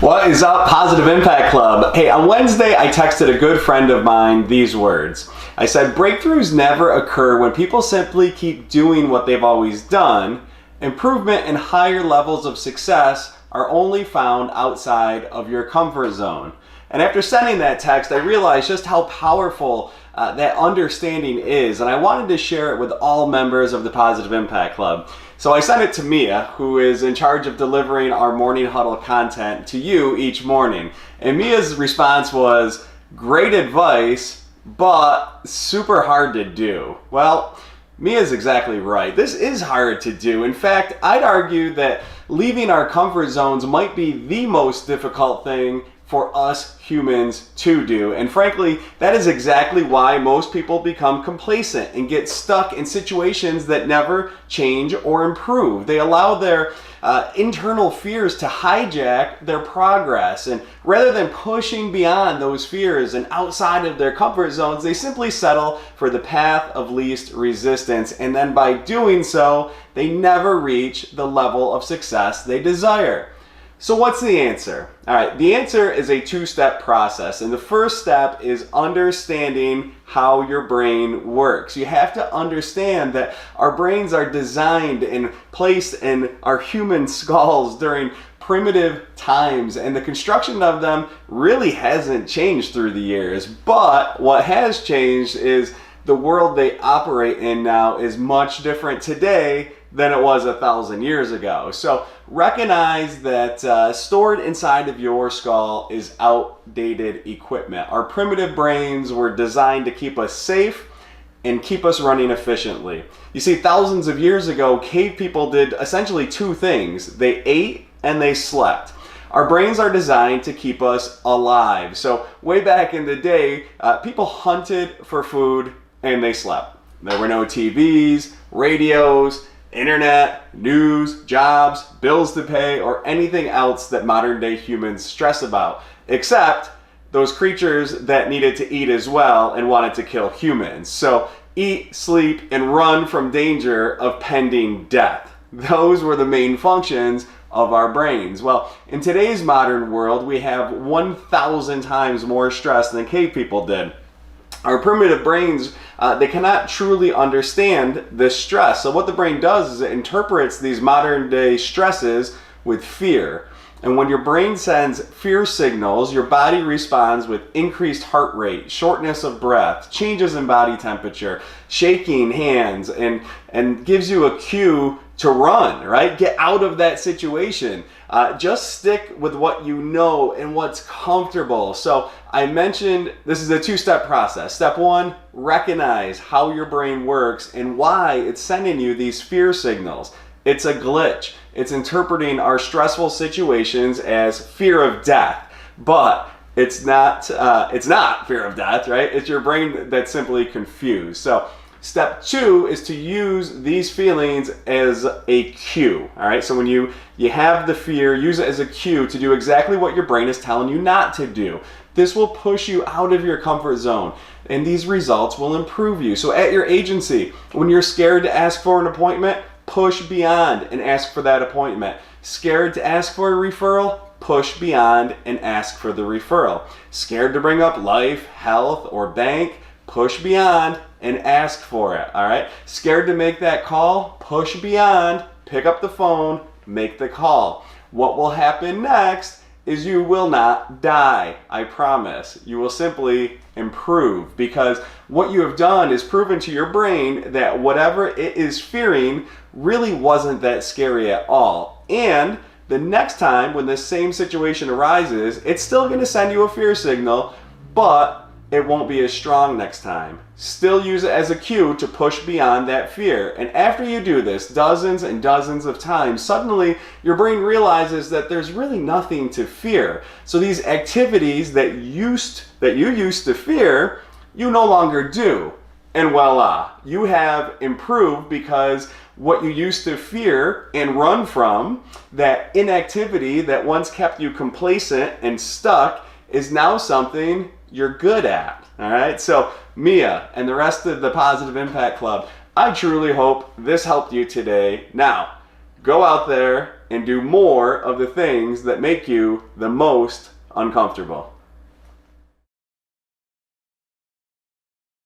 What is up, Positive Impact Club? Hey, on Wednesday, I texted a good friend of mine these words. I said, breakthroughs never occur when people simply keep doing what they've always done. Improvement and higher levels of success are only found outside of your comfort zone. And after sending that text, I realized just how powerful that understanding is, and I wanted to share it with all members of the Positive Impact Club. So I sent it to Mia, who is in charge of delivering our Morning Huddle content to you each morning. And Mia's response was, great advice, but super hard to do. Well, Mia's exactly right. This is hard to do. In fact, I'd argue that leaving our comfort zones might be the most difficult thing for us humans to do. And frankly, that is exactly why most people become complacent and get stuck in situations that never change or improve. They allow their internal fears to hijack their progress. And rather than pushing beyond those fears and outside of their comfort zones, they simply settle for the path of least resistance. And then by doing so, they never reach the level of success they desire. So what's the answer? All right, the answer is a two-step process. And the first step is understanding how your brain works. You have to understand that our brains are designed and placed in our human skulls during primitive times, and the construction of them really hasn't changed through the years. But what has changed is the world they operate in now is much different today than it was 1,000 years ago. So recognize that stored inside of your skull is outdated equipment. Our primitive brains were designed to keep us safe and keep us running efficiently. You see, thousands of years ago, cave people did essentially two things. They ate and they slept. Our brains are designed to keep us alive. So way back in the day, people hunted for food and they slept. There were no TVs, radios, internet, news, jobs, bills to pay, or anything else that modern day humans stress about, except those creatures that needed to eat as well and wanted to kill humans. So eat, sleep, and run from danger of pending death. Those were the main functions of our brains. Well, in today's modern world, we have 1,000 times more stress than cave people did. Our primitive brains, they cannot truly understand this stress. So what the brain does is it interprets these modern day stresses with fear. And when your brain sends fear signals, your body responds with increased heart rate, shortness of breath, changes in body temperature, shaking hands, and gives you a cue to run, right? Get out of that situation. Just stick with what you know and what's comfortable. So I mentioned this is a two-step process. Step one, recognize how your brain works and why it's sending you these fear signals. It's a glitch. It's interpreting our stressful situations as fear of death, but it's not fear of death, right? It's your brain that's simply confused. So step two is to use these feelings as a cue, all right? So when you have the fear, use it as a cue to do exactly what your brain is telling you not to do. This will push you out of your comfort zone, and these results will improve you. So at your agency, when you're scared to ask for an appointment, push beyond and ask for that appointment. Scared to ask for a referral? Push beyond and ask for the referral. Scared to bring up life, health, or bank? Push beyond and ask for it, all right? Scared to make that call? Push beyond, pick up the phone, make the call. What will happen next is you will not die, I promise. You will simply improve, because what you have done is proven to your brain that whatever it is fearing really wasn't that scary at all. And the next time when the same situation arises, it's still going to send you a fear signal, but it won't be as strong next time. Still use it as a cue to push beyond that fear. And after you do this dozens and dozens of times, suddenly your brain realizes that there's really nothing to fear. So these activities that you used to fear, you no longer do. And voila, you have improved, because what you used to fear and run from, that inactivity that once kept you complacent and stuck, is now something you're good at, all right? So Mia and the rest of the Positive Impact Club, I truly hope this helped you today. Now, Go out there and do more of the things that make you the most uncomfortable.